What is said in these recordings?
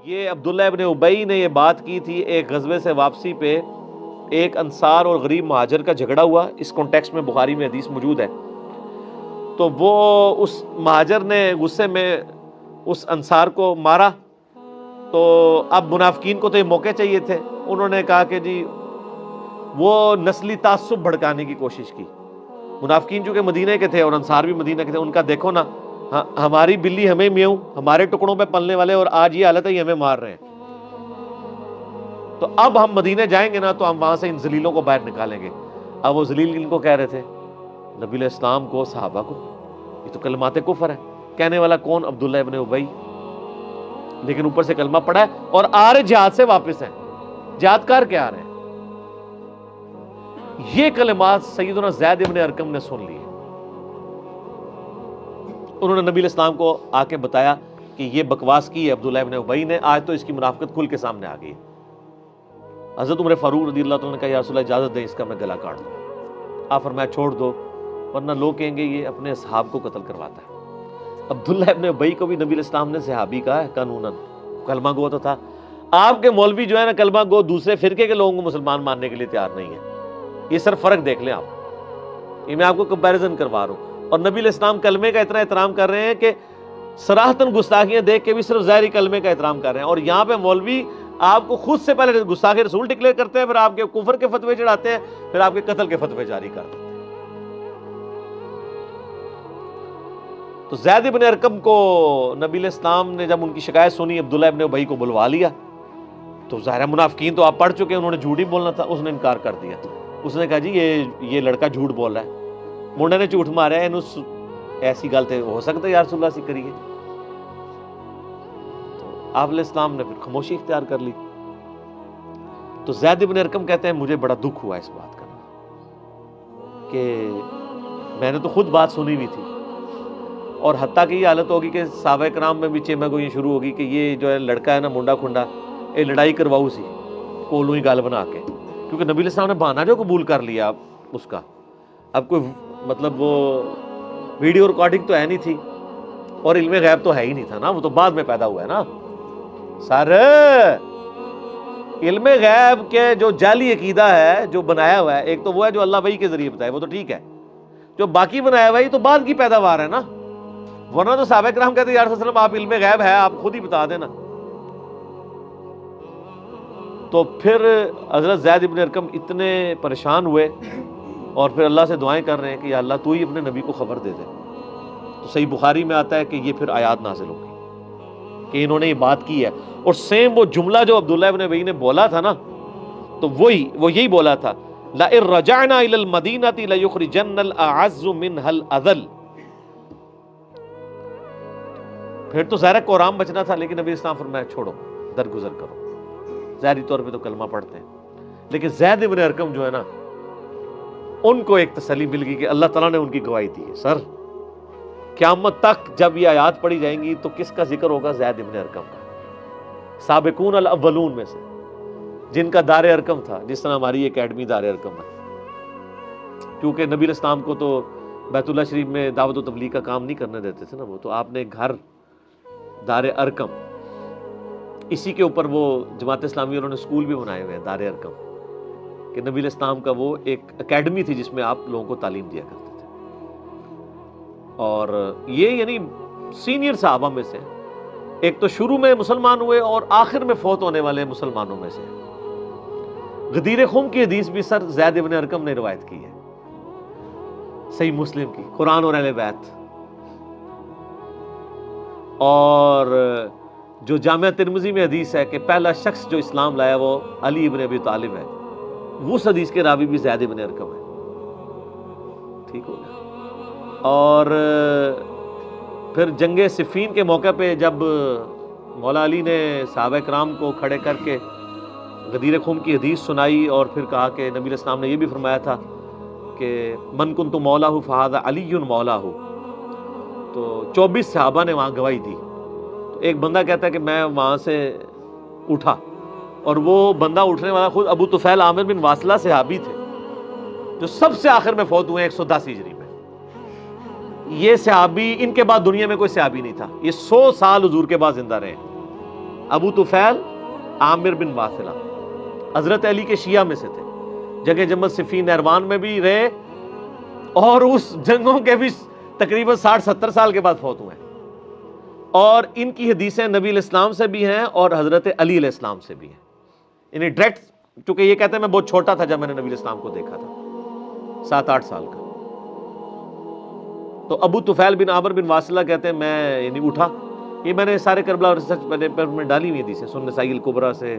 یہ عبداللہ ابن ابی نے یہ بات کی تھی ایک غزوے سے واپسی پہ، ایک انصار اور غریب مہاجر کا جھگڑا ہوا، اس کانٹیکسٹ میں بخاری میں حدیث موجود ہے۔ تو وہ اس مہاجر نے غصے میں اس انصار کو مارا، تو اب منافقین کو تو یہ موقع چاہیے تھے، انہوں نے کہا کہ جی وہ نسلی تعصب بھڑکانے کی کوشش کی۔ منافقین چونکہ مدینہ کے تھے اور انصار بھی مدینہ کے تھے، ان کا دیکھو نا، ہماری بلی ہمیں میوں، ہمارے ٹکڑوں پہ پلنے والے، اور آج یہ حالت ہے، یہ ہمیں مار رہے ہیں، تو اب ہم مدینہ جائیں گے نا تو ہم وہاں سے ان ذلیلوں کو باہر نکالیں گے۔ اب وہ ذلیل ان کو کہہ رہے تھے، نبی علیہ السلام کو، صحابہ کو، یہ تو کلمات کفر ہے۔ کہنے والا کون؟ عبداللہ ابن ابی، لیکن اوپر سے کلمہ پڑھا ہے اور آ رہے جہاد سے واپس ہیں، جہاد کر کے آ رہے ہیں۔ یہ کلمات سیدنا زید ابن ارقم نے سن لی، انہوں نے نبی علیہ السلام کو آ کے بتایا کہ یہ بکواس کی ہے عبداللہ ابن ابی نے، آج تو اس کی منافقت کھل کے سامنے آ گئی۔ حضرت عمر فاروق رضی اللہ عنہ نے کہا یا رسول اللہ اجازت دیں، اس کا میں گلا کاٹ دوں۔ آپ فرمایا چھوڑ دو، ورنہ لوگ کہیں گے یہ اپنے اصحاب کو قتل کرواتا ہے۔ عبداللہ ابن ابی کو بھی نبی علیہ السلام نے صحابی کہا ہے قانوناً، کلمہ گو تو تھا۔ آپ کے مولوی جو ہے نا کلمہ گو، دوسرے فرقے کے لوگوں کو مسلمان ماننے کے لیے تیار نہیں ہے۔ یہ صرف فرق دیکھ لیں آپ، یہ میں آپ کو کمپیریزن کروا رہا ہوں۔ اور نبی علیہ السلام کلمے کا اتنا احترام کر رہے ہیں کہ صراحتاً گستاخیاں دیکھ کے بھی صرف ظاہری کلمے کا احترام کر رہے ہیں، اور یہاں پہ مولوی آپ کو خود سے پہلے گستاخ رسول ڈکلیئر کرتے ہیں، پھر آپ کے کفر کے فتوے چڑھاتے ہیں، پھر آپ کے قتل کے فتوے جاری کرتے ہیں۔ تو زید ابن ارقم کو نبی علیہ السلام نے جب ان کی شکایت سنی، عبداللہ ابن ابی کو بلوا لیا، تو ظاہر منافقین تو آپ پڑھ چکے ہیں، انہوں نے جھوٹ ہی بولنا تھا، اس نے انکار کر دیا۔ اس نے کہا جی یہ لڑکا جھوٹ بول رہا ہے، منڈے نے جھوٹ مارا ہے، ایسی گل تو ہو سکتا ہے یا رسول اللہ سے کریے۔ تو آپ علیہ السلام نے پھر خاموشی اختیار کر لی۔ تو زید ابن ارقم کہتے ہیں مجھے بڑا دکھ ہوا اس بات کا کہ میں نے تو خود بات سنی ہوئی تھی، اور حتیٰ کہ یہ حالت ہوگی کہ صحابہ کرام میں بھی چیمہ گوئی شروع ہوگی کہ یہ جو ہے لڑکا ہے نا منڈا کھنڈا، یہ لڑائی کرواؤ سی کولوں ہی گال بنا کے، کیونکہ نبی علیہ السلام نے بہانہ جو قبول کر لیا اس کا، اب کوئی مطلب وہ ویڈیو ریکارڈنگ تو ہے نہیں تھی، اور علم غیب تو ہے ہی نہیں تھا نا، وہ تو بعد میں پیدا ہوا ہے نا۔ سر علم غیب کے جو جعلی عقیدہ ہے جو بنایا ہوا ہے، ایک تو وہ ہے جو اللہ وحی کے ذریعے بتائے، وہ تو ٹھیک ہے، جو باقی بنایا ہوا ہے یہ تو بعد کی پیداوار ہے نا، ورنہ تو صحابہ کرام کہتے ہیں یا رسول اللہ آپ علم غیب ہے، آپ خود ہی بتا دینا۔ تو پھر حضرت زید ابن ارقم اتنے پریشان ہوئے اور پھر اللہ سے دعائیں کر رہے ہیں کہ یا اللہ تو ہی اپنے نبی کو خبر دے دے۔ تو صحیح بخاری میں آتا ہے کہ یہ پھر آیات نازل ہو گئی کہ انہوں نے یہ بات کی ہے، اور سیم وہ جملہ جو عبداللہ ابن ابی نے بولا تھا نا، تو وہ یہی بولا تھا لَإِن رَجَعْنَا إِلَى الْمَدِينَةِ لَيُخْرِجَنَّ الْأَعَزُّ مِنْهَا الْأَذَلَّ۔ پھر تو ظاہر قرآن بچنا تھا، لیکن نبی اسلام فرمایا چھوڑو، درگزر کرو۔ ظاہری طور پہ تو کلمہ پڑھتے ہیں، لیکن زید ابن ارقم جو ہے نا، ان کو ایک تسلی مل گئی کہ اللہ تعالیٰ نے ان کی گواہی دی ہے۔ سر قیامت تک جب یہ آیات پڑھی جائیں گی تو کس کا ذکر ہوگا؟ زید ابن ارقم کا، سابقون الاولون میں سے، جن کا دار ارقم تھا، جس طرح ہماری اکیڈمی دار ارقم ہے۔ کیونکہ نبی علیہ السلام کو تو بیت اللہ شریف میں دعوت و تبلیغ کا کام نہیں کرنے دیتے تھے نا، وہ تو آپ نے گھر دار ارقم، اسی کے اوپر وہ جماعت اسلامی انہوں نے اسکول بھی بنائے ہوئے ہیں دار ارقم، کہ نبی علیہ السلام کا وہ ایک اکیڈمی تھی جس میں آپ لوگوں کو تعلیم دیا کرتے تھے۔ اور یہ یعنی سینئر صحابہ میں سے، ایک تو شروع میں مسلمان ہوئے اور آخر میں فوت ہونے والے مسلمانوں میں سے۔ غدیر خم کی حدیث بھی سر زید ابن ارقم نے روایت کی ہے، صحیح مسلم کی، قرآن اور اہل بیت۔ اور جو جامعہ ترمذی میں حدیث ہے کہ پہلا شخص جو اسلام لایا وہ علی ابن ابی طالب ہے، وہ اس حدیث کے راوی بھی زید ابن ارقم ہے۔ ٹھیک ہو گیا۔ اور پھر جنگ صفین کے موقع پہ جب مولا علی نے صحابہ کرام کو کھڑے کر کے غدیر خم کی حدیث سنائی، اور پھر کہا کہ نبی علیہ السلام نے یہ بھی فرمایا تھا کہ من کنت مولا فہذا علی مولا، تو 24 صحابہ نے وہاں گواہی دی۔ تو ایک بندہ کہتا ہے کہ میں وہاں سے اٹھا، اور وہ بندہ اٹھنے والا خود ابو طفیل عامر بن واصلہ صحابی تھے، جو سب سے آخر میں فوت ہوئے 110 ہجری میں۔ یہ صحابی، ان کے بعد دنیا میں کوئی صحابی نہیں تھا، یہ 100 سال حضور کے بعد زندہ رہے۔ ابو طفیل عامر بن واثلہ حضرت علی کے شیعہ میں سے تھے، جنگ جمل صفین نہروان میں بھی رہے اور اس جنگوں کے بھی تقریباً 60-70 سال کے بعد فوت ہوئے ہیں، اور ان کی حدیثیں نبی علیہ السلام سے بھی ہیں اور حضرت علی علیہ السلام سے بھی ہیں، یعنی ڈائریکٹ، چونکہ یہ کہتے ہیں میں بہت چھوٹا تھا جب میں نے نبی علیہ السلام کو دیکھا تھا، 7-8 سال کا۔ تو ابو طفیل بن عامر بن واثلہ کہتے ہیں میں یعنی اٹھا، یہ میں نے سارے کربلا ریسرچ پیپر میں ڈالی ہوئی حدیثیں، سنن نسائی الکبریٰ سے،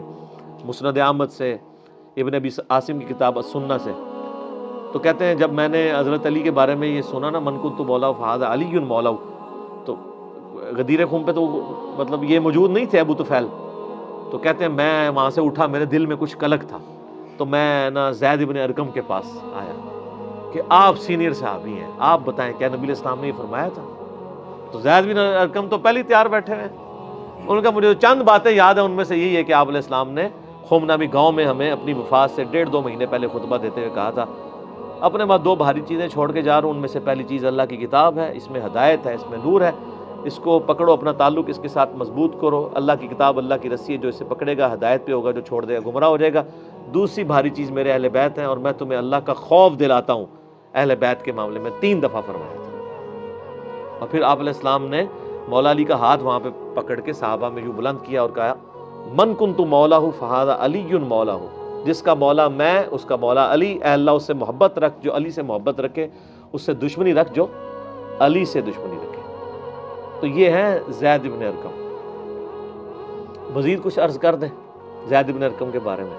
مسند احمد سے، ابن ابی عاصم کی کتاب السنہ سے۔ تو کہتے ہیں جب میں نے حضرت علی کے بارے میں یہ سنا نا، من کنت مولا فہذا علی مولا، تو غدیر خم پہ تو مطلب یہ موجود نہیں تھے ابو طفیل، تو کہتے ہیں میں وہاں سے اٹھا، میرے دل میں کچھ کلک تھا، تو میں نا زید بن ارقم کے پاس آیا کہ آپ سینئر صحابی ہیں، آپ بتائیں کیا نبی علیہ السلام نے یہ فرمایا تھا؟ تو زید بن ارقم تو پہلے تیار بیٹھے ہوئے ہیں، ان کا مجھے چند باتیں یاد ہیں، ان میں سے یہی ہے کہ آپ علیہ السلام نے خم نامی گاؤں میں ہمیں اپنی وفات سے 1.5-2 مہینے پہلے خطبہ دیتے ہوئے کہا تھا اپنے بعد 2 بھاری چیزیں چھوڑ کے جا رہا ہوں، ان میں سے پہلی چیز اللہ کی کتاب ہے، اس میں ہدایت ہے، اس میں نور ہے، اس کو پکڑو، اپنا تعلق اس کے ساتھ مضبوط کرو، اللہ کی کتاب اللہ کی رسی ہے، جو اسے پکڑے گا ہدایت پہ ہوگا، جو چھوڑ دے گا گمراہ ہو جائے گا۔ دوسری بھاری چیز میرے اہل بیت ہیں، اور میں تمہیں اللہ کا خوف دلاتا ہوں اہل بیت کے معاملے میں، 3 دفعہ فرمایا تھا۔ اور پھر آپ علیہ السلام نے مولا علی کا ہاتھ وہاں پہ پکڑ کے صحابہ میں یوں بلند کیا اور کہا من کنت مولا فہذا علی مولا، جس کا مولا میں اس کا مولا علی، اے اللہ اس سے محبت رکھ جو علی سے محبت رکھے، اس سے دشمنی رکھ جو علی سے دشمنی رکھے۔ تو یہ ہے زید بن ارقم۔ مزید کچھ عرض کر دیں زید بن ارقم کے بارے میں؟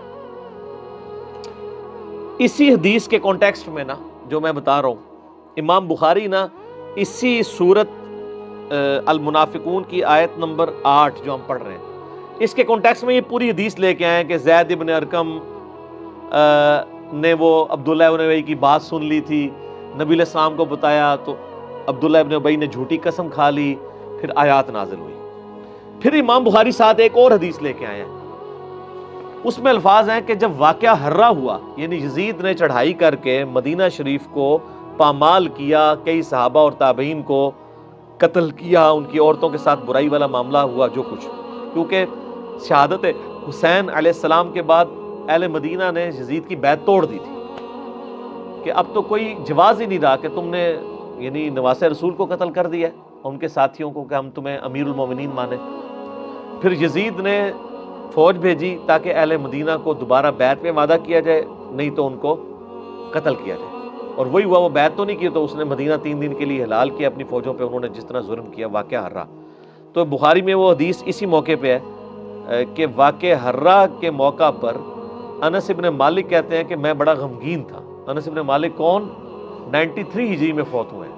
اسی حدیث کے کانٹیکسٹ میں نا جو میں بتا رہا ہوں، امام بخاری نا اسی سورت المنافقون کی آیت نمبر 8 جو ہم پڑھ رہے ہیں، اس کے کانٹیکسٹ میں یہ پوری حدیث لے کے آئے ہیں کہ زید بن ارقم نے وہ عبداللہ ابن ابی کی بات سن لی تھی، نبی علیہ السلام کو بتایا تو عبداللہ ابن ابی نے جھوٹی قسم کھا لی، پھر آیات نازل ہوئی۔ پھر امام بخاری ساتھ ایک اور حدیث لے کے آئے ہیں، اس میں الفاظ ہیں کہ جب واقعہ ہرہ ہوا، یعنی یزید نے چڑھائی کر کے مدینہ شریف کو پامال کیا، کئی صحابہ اور تابعین کو قتل کیا، ان کی عورتوں کے ساتھ برائی والا معاملہ ہوا جو کچھ، کیونکہ شہادت حسین علیہ السلام کے بعد اہل مدینہ نے یزید کی بیعت توڑ دی تھی کہ اب تو کوئی جواز ہی نہیں رہا کہ تم نے یعنی نواسہ رسول کو قتل کر دیا ان کے ساتھیوں کو کہ ہم تمہیں امیر المومنین مانیں۔ پھر یزید نے فوج بھیجی تاکہ اہل مدینہ کو دوبارہ بیعت پہ وعدہ کیا جائے، نہیں تو ان کو قتل کیا جائے، اور وہی ہوا، وہ بیعت تو نہیں کی، تو اس نے مدینہ 3 دن کے لیے حلال کیا اپنی فوجوں پہ، انہوں نے جس طرح ظلم کیا، واقعہ ہرہ۔ تو بخاری میں وہ حدیث اسی موقع پہ ہے کہ واقعہ ہرہ کے موقع پر انس ابن مالک کہتے ہیں کہ میں بڑا غمگین تھا۔ انس ابن مالک کون؟ 93 ہجری میں فوت ہوئے ہیں،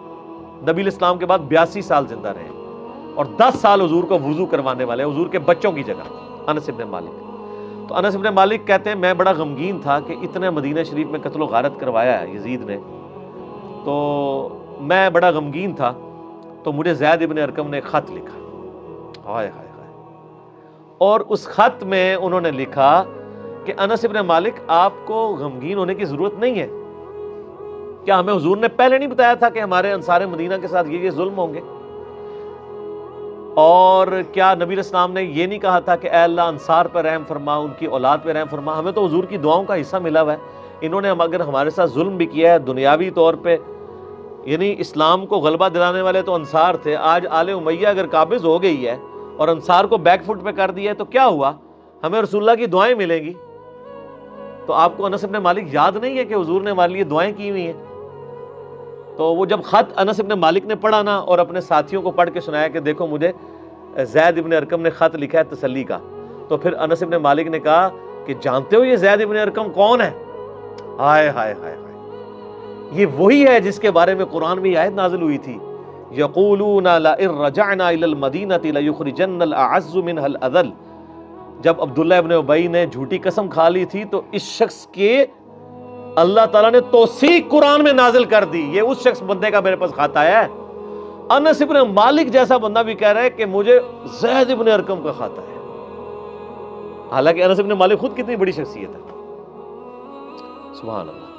نبی علیہ السلام کے بعد 82 سال زندہ رہے اور 10 سال حضور کو وضو کروانے والے، حضور کے بچوں کی جگہ، انس ابن مالک۔ تو انس ابن مالک کہتے ہیں میں بڑا غمگین تھا کہ اتنے مدینہ شریف میں قتل و غارت کروایا ہے یزید نے، تو میں بڑا غمگین تھا، تو مجھے زید ابن ارقم نے ایک خط لکھا، ہائے ہائے ہائے، اور اس خط میں انہوں نے لکھا کہ انس ابن مالک آپ کو غمگین ہونے کی ضرورت نہیں ہے، کیا ہمیں حضور نے پہلے نہیں بتایا تھا کہ ہمارے انصار مدینہ کے ساتھ یہ ظلم ہوں گے؟ اور کیا نبی علیہ السلام نے یہ نہیں کہا تھا کہ اے اللہ انصار پہ رحم فرما، ان کی اولاد پہ رحم فرما؟ ہمیں تو حضور کی دعاؤں کا حصہ ملا ہوا ہے، انہوں نے اگر ہمارے ساتھ ظلم بھی کیا ہے دنیاوی طور پہ، یعنی اسلام کو غلبہ دلانے والے تو انصار تھے، آج آل امیہ اگر قابض ہو گئی ہے اور انصار کو بیک فٹ پہ کر دیا ہے تو کیا ہوا؟ ہمیں رسول اللہ کی دعائیں ملیں گی۔ تو آپ کو انس ابن مالک یاد نہیں ہے کہ حضور نے ہمارے لیے دعائیں کی ہوئی ہیں؟ تو وہ جب خط انس ابن مالک نے پڑھا نا اور اپنے ساتھیوں کو پڑھ کے سنایا کہ دیکھو مجھے زید ابن ارقم نے خط لکھا ہے تسلی کا، تو پھر انس ابن مالک نے کہا کہ جانتے ہو یہ زید ابن ارقم کون ہے؟ ہائے ہائے ہائے ہائے، یہ وہی ہے جس کے بارے میں قرآن میں آیت نازل ہوئی تھی، یقولون لئن رجعنا الى المدینۃ لیخرجن الاعز منها الاذل۔ جب عبداللہ ابن ابی نے جھوٹی قسم کھا لی تھی تو اس شخص کے اللہ تعالیٰ نے توثیق قرآن میں نازل کر دی، یہ اس شخص بندے کا میرے پاس خط آیا ہے۔ انس ابن مالک جیسا بندہ بھی کہہ رہا ہے کہ مجھے زید ابن ارقم کا خط آیا، حالانکہ انس ابن مالک خود کتنی بڑی شخصیت ہے، سبحان اللہ۔